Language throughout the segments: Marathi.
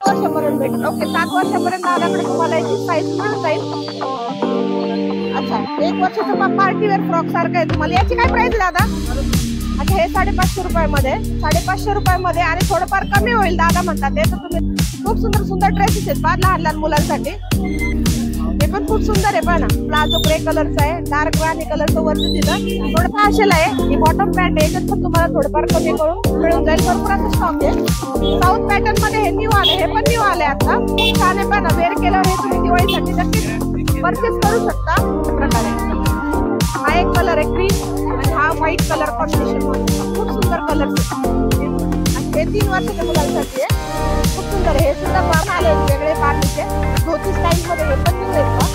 वर्षापर्यंत भेटेल. ओके, 7 वर्षापर्यंत दादाकडे तुम्हाला याची साईज मिळून जाईल. अच्छा, 1 वर्षाचा पार्टीवेअर फ्रॉक सारखं आहे तुम्हाला. याची काय प्राइस आहे दादा? अच्छा, हे 550 रुपयामध्ये, 550 रुपयामध्ये आणि थोडंफार कमी होईल दादा म्हणतात. तर तुम्ही खूप सुंदर सुंदर ड्रेसेस आहेत फार लहान लहान मुलांसाठी. हे पण खूप सुंदर आहे. पण प्लाझो ग्रे कलरचा आहे, डार्क राणी कलरचं वरती दिलं थोडं असेल आहे. ही बॉटम पॅन्ट आहे, याच्यात पण तुम्हाला थोडंफार कमी करून मिळून जाईल. भरपूर असं स्टॉक आहे. साऊथ पॅटर्न मध्ये हे न्यू आले, हे पण न्यू आले आता. खूप छान आहे. पण वेअर केलं हे तुम्ही दिवाळीसाठी नक्कीच परचेस करू शकता. प्रकारे हा एक कलर आहे क्रीम आणि हा व्हाईट कलर कॉम्बिनेशन मध्ये खूप सुंदर कलर. हे 3 वर्षाच्या मुलांसाठी आहे. खूप सुंदर आहे. हे सुद्धा पार्ट आले वेगळे पार्टीचे धोती स्टाईल मध्ये. हे पण न्यू आहेत.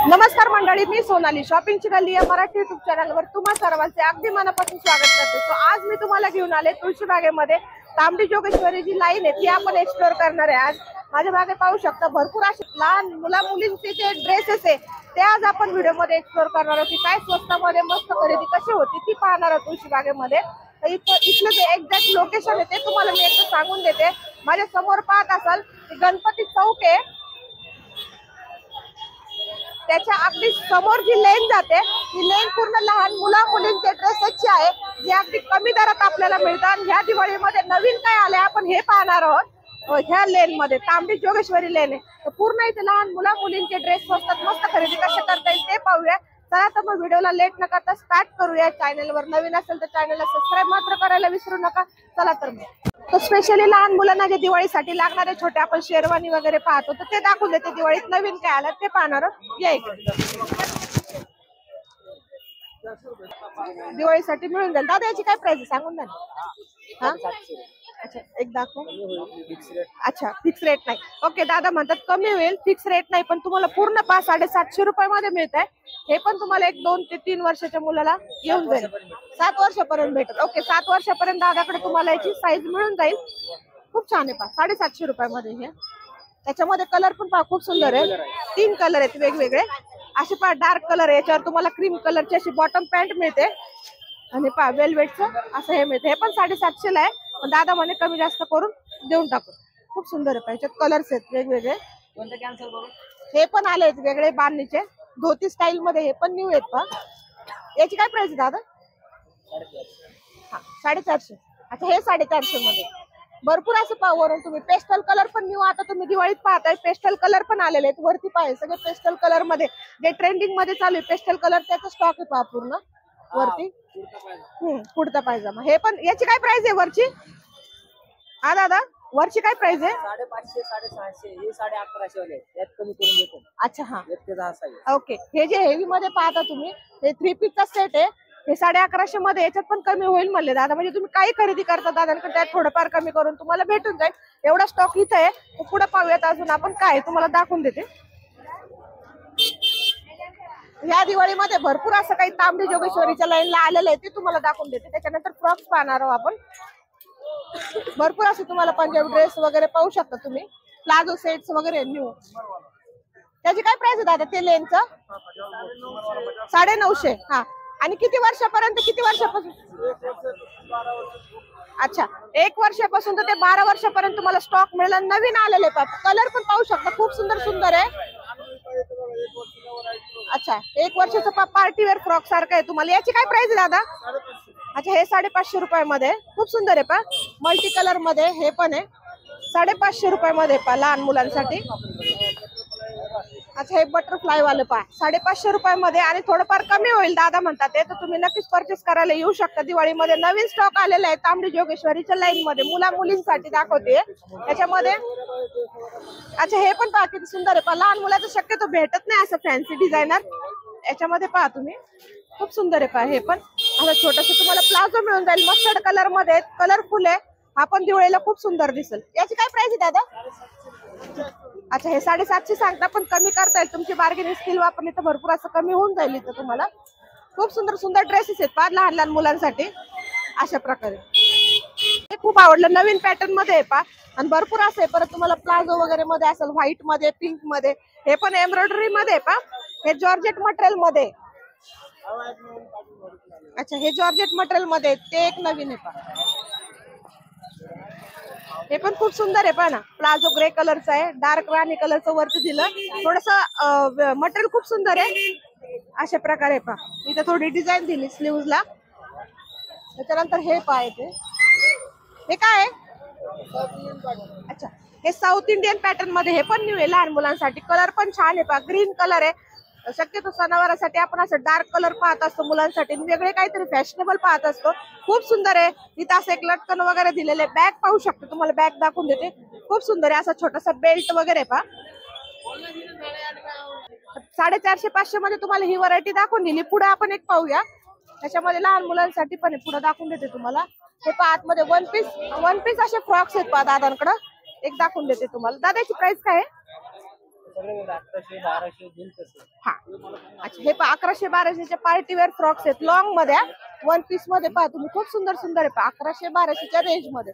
नमस्कार मंडळी, मी सोनाली. शॉपिंगची गल्ली या मराठी युट्यूब चॅनलवर तुम्हा सर्वांचे अगदी मनापासून स्वागत करते. सो आज मी तुम्हाला घेऊन आले तुळशीबागेमध्ये. तांबडी जोगेश्वरी जी लाईन आहे ती आपण एक्सप्लोर करणार आहे. आज माझ्या मागे पाहू शकता भरपूर असे लहान मुला मुलींचे जे ड्रेसेस आहे ते आज आपण व्हिडिओमध्ये एक्सप्लोर करणार आहोत. की काय स्वस्तामध्ये मस्त खरेदी कशी होती ती पाहणार आहोत तुळशीबागेमध्ये. इथलं जे एक्झॅक्ट लोकेशन आहे ते तुम्हाला मी एकदा सांगून देते. माझ्या समोर पाहत असाल गणपती चौक आहे, त्याच्या अगदी समोर जी लेन जाते ती लेन पूर्ण लहान मुला मुलींचे ड्रेसेसची आहे, जे अगदी कमी दरात आपल्याला मिळतात. ह्या दिवाळीमध्ये नवीन काय आले आपण हे पाहणार आहोत. ह्या लेन मध्ये तांबडी जोगेश्वरी लेन आहे. पूर्ण इथे लहान मुला मुलींचे ड्रेस स्वस्तात मस्त खरेदी कसे करता येईल ते पाहूया. चला तर मग व्हिडिओला लेट न करता स्टार्ट करूया. चॅनलवर नवीन असेल तर चॅनलला सबस्क्राईब मात्र करायला विसरू नका. चला तर मग स्पेशली लहान मुलांना जे दिवाळीसाठी लागणारे छोटे आपण शेरवानी वगैरे पाहतो तर ते दाखवून देते. दिवाळीत नवीन काय आलं ते पाहणार आहोत. या इकडे दिवाळीसाठी मिळून जाईल. दादा याची काय प्राइस सांगून द्या ना. हा, अच्छा एक दाखव. अच्छा, फिक्स रेट नाही. ओके, दादा म्हणतात कमी होईल, फिक्स रेट नाही. पण तुम्हाला पूर्ण 750 रुपयामध्ये मिळत आहे. हे पण तुम्हाला 2 ते 3 वर्षाच्या मुलाला येऊन जाईल. 7 वर्षापर्यंत भेटेल. ओके, 7 वर्षापर्यंत दादाकडे तुम्हाला याची साईज मिळून जाईल. खूप छान आहे. 750 रुपयामध्ये हे. त्याच्यामध्ये कलर पण पहा खूप सुंदर आहे. 3 कलर आहेत वेगवेगळे. असे पहा डार्क कलर आहे, याच्यावर तुम्हाला क्रीम कलरची अशी बॉटम पॅन्ट मिळते आणि पहा वेलवेटचं असं हे मिळते. हे पण 750 ला आहे. पण दादा म्हणे कमी जास्त करून देऊन टाकू. खूप सुंदर आहे. याच्यात कलर्स आहेत वेगवेगळे. हे पण आले आहेत वेगळे बांधणीचे धोती स्टाईल मध्ये. हे पण न्यू आहेत पहा. याची काय प्राइस आहे दादा? हा, 450. अच्छा, हे 450 मध्ये भरपूर असं पहा. वरून तुम्ही पेस्टल कलर पण न्यू आता तुम्ही दिवाळीत पाहताय. पेस्टल कलर पण आलेले आहेत. वरती पाहिजे सगळे पेस्टल कलर मध्ये जे ट्रेंडिंग मध्ये चालू आहे पेस्टल कलर, त्याचा स्टॉक आहे पहा पूर्ण वरती. कुर्ता पायजामा. हे पण याची काय प्राइस आहे वरची? हा दादा, वरची काय प्राइस आहे? 550, 650. हे 1150 वाले यात कमी करून देतो. अच्छा, हा ओके. हे जे हेवी मध्ये पाहता तुम्ही हे 3 पीसचा सेट आहे. हे 1150 मध्ये. याच्यात पण कमी होईल म्हणले दादा. म्हणजे तुम्ही काही खरेदी करता दादांकडे त्यात थोडंफार कमी करून तुम्हाला भेटून जाईल. एवढा स्टॉक इथं आहे. पुढे पाहूयात अजून आपण काय तुम्हाला दाखवून देते. या दिवाळीमध्ये भरपूर असं काही तांबडी जोगेश्वरीच्या लाईनला आलेलं आहे ते तुम्हाला दाखवून देते. त्याच्यानंतर फ्रॉक्स पाहणार आहोत आपण. भरपूर असं तुम्हाला पंजाबी ड्रेस वगैरे पाहू शकता तुम्ही. प्लाझो सेट्स वगैरे न्यू. त्याची काय प्राइस आहे दादा ते लेनचं? 950. हा, आणि किती वर्षापर्यंत? किती वर्षापासून? अच्छा, 1 वर्षापासून तर ते 12 वर्षापर्यंत तुम्हाला स्टॉक मिळेल. नवीन आलेले कलर पण पाहू शकता खूप सुंदर सुंदर आहे. अच्छा, 1 वर्षाचा पार्टीवेअर फ्रॉक सारखं आहे तुम्हाला. याची काय प्राइस आहे दादा? अच्छा, हे 550 रुपयामध्ये खूप सुंदर आहे पा. मल्टी कलर मध्ये हे पण आहे. 550 रुपयामध्ये पा लहान मुलांसाठी. अच्छा, हे बटरफ्लाय वाले पा 550 रुपयामध्ये आणि थोडंफार कमी होईल दादा म्हणतात. ते तर तुम्ही नक्कीच परचेस करायला येऊ शकता. दिवाळीमध्ये नवीन स्टॉक आलेला आहे तांबडी जोगेश्वरीच्या लाईन मध्ये. मुला मुलींसाठी दाखवते त्याच्यामध्ये. अच्छा, हे पण पहा किती सुंदर आहे पहा. लहान मुलाचं शक्यतो भेटत नाही असं फॅन्सी डिझायनर. याच्यामध्ये पहा तुम्ही खूप सुंदर आहे पहा. हे पण असं छोटस तुम्हाला प्लाझो मिळून जाईल. मस्टर्ड कलर मध्ये कलरफुल आहे. हा पण दिवाळीला खूप सुंदर दिसेल. याची काय प्राइस आहे दादा? अच्छा, हे 750 सांगता पण कमी करता येईल. तुमची बार्गेनिंग स्किल वापरली तर भरपूर असं कमी होऊन जाईल इथं तुम्हाला. खूप सुंदर सुंदर ड्रेसेस आहेत पहा लहान लहान मुलांसाठी अशा प्रकारे. हे खूप आवडलं. नवीन पॅटर्न मध्ये आहे पहा. आणि भरपूर असं आहे. परत तुम्हाला प्लाझो वगैरे मध्ये असेल व्हाईट मध्ये, पिंक मध्ये. हे पण एम्ब्रॉयडरी मध्ये पहा. हे जॉर्जेट मटेरियल मध्ये. अच्छा, हे जॉर्जेट मटेरियल मध्ये ते एक नवीन आहे पहा. हे पण खूप सुंदर आहे पहा ना, प्लाझो ग्रे कलरचा आहे, डार्क राणी कलरचं वरती दिलं, थोडस मटेरियल खूप सुंदर आहे. अशा प्रकारे पहा, इथे थोडी डिझाईन दिली स्लीव्हजला. त्याच्यानंतर हे पहा येते, हे काय आहे? अच्छा, हे साऊथ इंडियन पॅटर्न मध्ये, हे पण न्यू आहे लहान मुलांसाठी. कलर पण छान आहे पहा, ग्रीन कलर आहे. शक्यतो सणावारासाठी आपण असं डार्क कलर पाहत असतो मुलांसाठी, वेगळे काहीतरी फॅशनेबल पाहत असतो. खूप सुंदर आहे. इथं असं एक लटकन वगैरे दिलेले. बॅग पाहू शकतो, तुम्हाला बॅग दाखवून देते. खूप सुंदर आहे. असा छोटासा बेल्ट वगैरे पहा. 450-500 मध्ये तुम्हाला ही व्हरायटी दाखवून दिली. पुढे आपण एक पाहूया, त्याच्यामध्ये लहान मुलांसाठी पण पुढे दाखवून देते तुम्हाला. हे पहा आतमध्ये वन पीस असे फ्रॉक्स आहेत पहा दादांकडे. एक दाखवून देते तुम्हाला. दादाची प्राइस काय आहे? हा, अच्छा, हे पहा 1100-1200 पार्टी वेअर फ्रॉक्स आहेत लॉंग मध्ये, वन पीस मध्ये पहा तुम्ही. खूप सुंदर सुंदर आहे पहा, 1100-1200 रेंज मध्ये,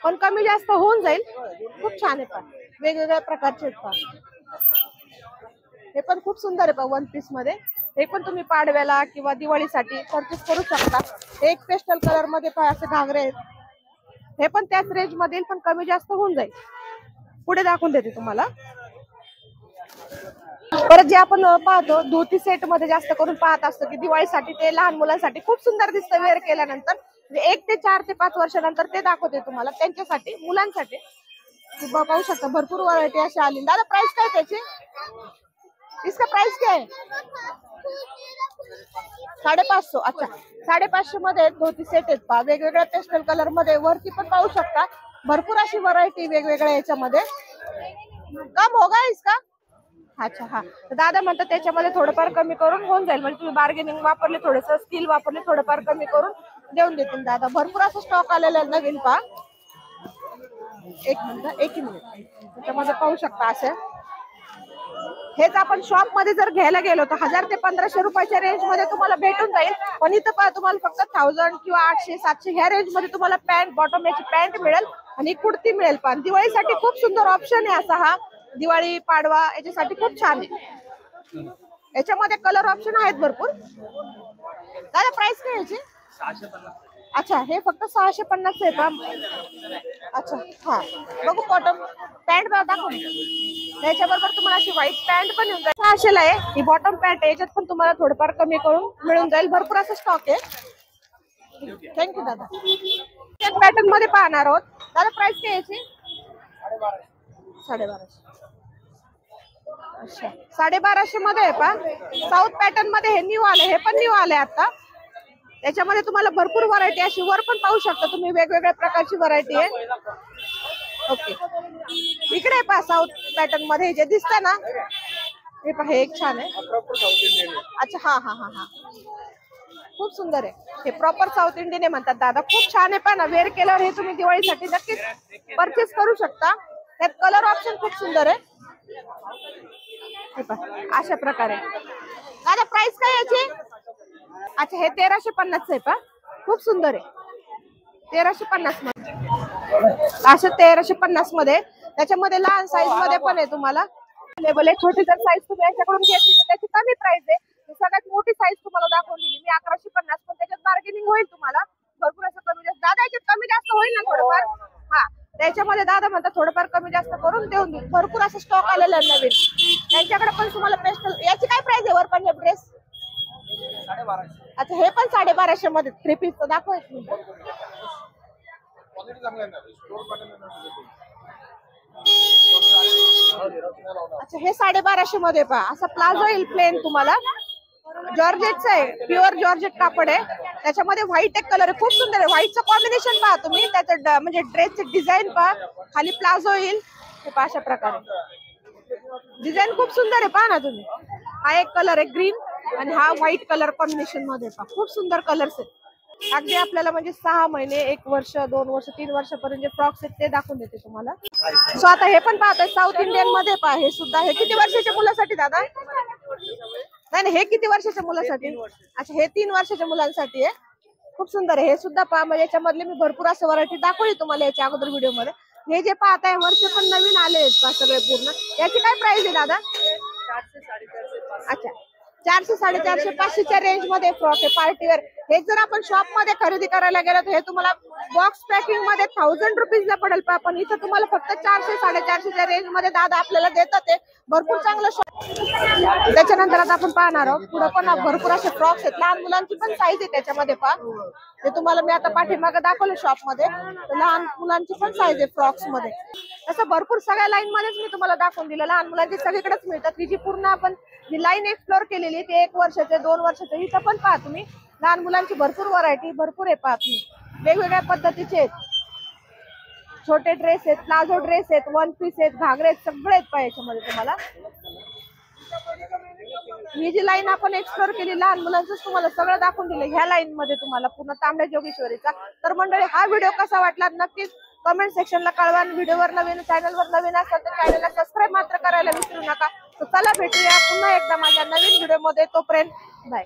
पण कमी जास्त होऊन जाईल. खूप छान आहे पहा, वेगवेगळ्या प्रकारचे आहेत पहा. हे पण खूप सुंदर आहे पहा वन पीस मध्ये. हे पण तुम्ही पाडव्याला किंवा दिवाळीसाठी परचेस करू शकता. एक पेस्टल कलर मध्ये पहा असे घागरे आहेत. हे पण त्याच रेंज मध्ये, पण कमी जास्त होऊन जाईल. पुढे दाखवून देते तुम्हाला. परत जे आपण पाहतो धोती सेट मध्ये जास्त करून पाहत असतो की दिवाळीसाठी, ते लहान मुलांसाठी खूप सुंदर दिसतं वेअर केल्यानंतर. 1 ते 4 ते 5 वर्षानंतर ते दाखवते तुम्हाला, त्यांच्यासाठी मुलांसाठी. पाहू शकता भरपूर व्हरायटी अशी आली. दादा प्राइस काय त्याची? इसका प्राइस क्या है? 550. अच्छा, 550 मध्ये धोती सेट आहेत पहा, वेगवेगळ्या पेस्टल कलर मध्ये. वरती पण पाहू शकता भरपूर अशी व्हरायटी वेगवेगळ्या याच्यामध्ये. कम होगा इसका? अच्छा, हा, दादा म्हणतात त्याच्यामध्ये थोडंफार कमी करून होऊन जाईल. म्हणजे तुम्ही बार्गेनिंग वापरले, थोडस स्किल वापरले, थोडंफार कमी करून देऊन देतील दादा. भरपूर असं स्टॉक आलेला आहे नवीन पहा. एक मिनिट त्याच्यामध्ये पाहू शकता असं. हेच आपण शॉप मध्ये जर घ्यायला गेलो तर 1000 ते 1500 रुपयाच्या रेंज मध्ये तुम्हाला भेटून जाईल. पण इथं पहा तुम्हाला फक्त 1000 किंवा 800-700 ह्या रेंज मध्ये तुम्हाला पॅन्ट, बॉटम याची पॅन्ट मिळेल आणि कुर्ती मिळेल. पण दिवाळीसाठी खूप सुंदर ऑप्शन आहे असा हा. दिवाळी, पाडवा याच्यासाठी खूप छान आहे. याच्यामध्ये कलर ऑप्शन आहेत भरपूर. दादा प्राइस काय याची? 650. अच्छा, हे फक्त 650 आहे का? अच्छा, हा, बघू कॉटन पॅन्ट दाखव. त्याच्याबरोबर तुम्हाला अशी व्हाईट पॅन्ट पण येऊन जाईल. 600 ला आहे ही बॉटम पॅन्ट. याच्यात पण तुम्हाला थोडंफार कमी करून मिळून जाईल. भरपूर असं स्टॉक आहे. थँक्यू दादा. पॅटर्न मध्ये पाहणार आहोत. दादा प्राइस काय याची? 1250. अच्छा, 1250 मध्ये आहे पहा. साऊथ पॅटर्न मध्ये हे न्यू आले, हे पण न्यू आले आता. त्याच्यामध्ये तुम्हाला भरपूर व्हरायटी अशी वर पण पाहू शकता तुम्ही, वेगवेगळ्या प्रकारची व्हरायटी आहे. ओके, इकडे पहा साऊथ पॅटर्न मध्ये जे दिसतं ना, हे पहा, हे एक छान आहे. अच्छा, हा हा हा हा, खूप सुंदर आहे. हे प्रॉपर साऊथ इंडियन म्हणतात दादा. खूप छान आहे पहा ना, वेअर केल्यावर हे तुम्ही दिवाळीसाठी नक्कीच परचेस करू शकता. त्यात कलर ऑप्शन खूप सुंदर आहे. हे पहा अशा प्रकारे. दादा प्राइस काय याची? अच्छा, हे 1350 आहे पहा. खूप सुंदर आहे. 1350 मध्ये, असं 1350 मध्ये. त्याच्यामध्ये लहान साईज मध्ये पण आहे तुम्हाला अवेलेबल आहे. छोटी जर साईज तुम्ही याच्याकडून घेतली तर त्याची कमी प्राइस आहे. सगळ्यात मोठी साईज तुम्हाला दाखवून दिली मी 1150, पण त्याच्यात बार्गेनिंग होईल तुम्हाला भरपूर असं कमी जास्त. दादा याच्यात कमी जास्त होईल ना थोडंफार? हा, त्याच्यामध्ये दादा म्हणतात थोडंफार कमी जास्त करून देऊन देईल. भरपूर असं स्टॉक आलेलं आहे नवीन. त्यांच्याकडे पण तुम्हाला पेस्टल. याची काय प्राइस आहे वर पंजाब ड्रेस? 1250. अच्छा, हे पण 1250 मध्ये 3 पीस दाखवायचं. अच्छा, हे 1250 मध्ये पहा. असा प्लाझो येईल प्लेन तुम्हाला. जॉर्जेटचं आहे, प्युअर जॉर्जेट कापड आहे. त्याच्यामध्ये व्हाईट एक कलर आहे, खूप सुंदर आहे. व्हाईटचं कॉम्बिनेशन पहा तुम्ही. त्याचं म्हणजे ड्रेसचं डिझाईन पहा. खाली प्लाझो येईल हे पहा. अशा प्रकारे डिझाईन खूप सुंदर आहे पहा ना तुम्ही. हा एक कलर आहे ग्रीन आणि हा व्हाईट कलर कॉम्बिनेशन मध्ये पहा. खूप सुंदर कलर्स आहेत. अगदी आपल्याला म्हणजे 6 महिने, 1 वर्ष, 2 वर्ष, 3 वर्षापर्यंत जे फ्रॉक्स आहेत ते दाखवून देते तुम्हाला. सो आता हे पण पाहतोय साऊथ इंडियन मध्ये पहा. हे सुद्धा. हे किती वर्षाच्या मुलासाठी दादा? नाही, हे किती वर्षाच्या मुलासाठी? अच्छा, हे 3 वर्षाच्या मुलांसाठी आहे. खूप सुंदर आहे. हे सुद्धा पहा. म्हणजे याच्यामधले मी भरपूर असं व्हरायटी दाखवली तुम्हाला याच्या अगोदर व्हिडिओ मध्ये. हे जे पाहताय वरचे पण नवीन आले आहेत पहा सगळे पूर्ण. याची काय प्राइस आहे दादा? 400, 450. अच्छा, 400, 450, 500च्या रेंज मध्ये फ्रॉक आहे पार्टीवेअर. हे जर आपण शॉप मध्ये खरेदी करायला गेलो तर हे तुम्हाला बॉक्स पॅकिंग मध्ये 1000 रुपीजला पडेल, पण इथं तुम्हाला फक्त 400 450च्या रेंज मध्ये दादा आपल्याला देतात. ते भरपूर चांगलं शॉप. त्याच्यानंतर आता आपण पाहणार आहोत पुढे पण भरपूर असे फ्रॉक्स आहेत. लहान मुलांची पण साईज आहे त्याच्यामध्ये पहा. ते तुम्हाला मी आता पाठीमागे दाखवलं शॉप मध्ये. लहान मुलांची पण साईज आहे फ्रॉक्स मध्ये. असं भरपूर सगळ्या लाईन मध्येच मी तुम्हाला दाखवून दिलं. लहान मुलांची सगळीकडेच मिळतात. ही जी पूर्ण आपण जी लाईन एक्सप्लोर केलेली ते 1 वर्षाचे 2 वर्षाचे इथं पण पहा तुम्ही. लहान मुलांची भरपूर व्हरायटी भरपूर आहे पहा तुम्ही. वेगवेगळ्या पद्धतीचे आहेत. छोटे ड्रेस आहेत, प्लाझो ड्रेस आहेत, वन पीस आहेत, घागरे आहेत, सगळे आहेत पहा याच्यामध्ये तुम्हाला. ही जी लाईन आपण एक्सप्लोर केली लहान मुलांचं तुम्हाला सगळं दाखवून दिलं ह्या लाईन मध्ये तुम्हाला पूर्ण तांबड्या जोगेश्वरीचा. तर मंडळी हा व्हिडिओ कसा वाटला नक्कीच कमेंट सेक्शनला कळवा. व्हिडिओवर नवीन चॅनलवर नवीन असेल तर चॅनलला सबस्क्राईब मात्र करायला विसरू नका. तर चला भेटूया पुन्हा एकदा माझ्या नवीन व्हिडिओ मध्ये. तोपर्यंत बाय.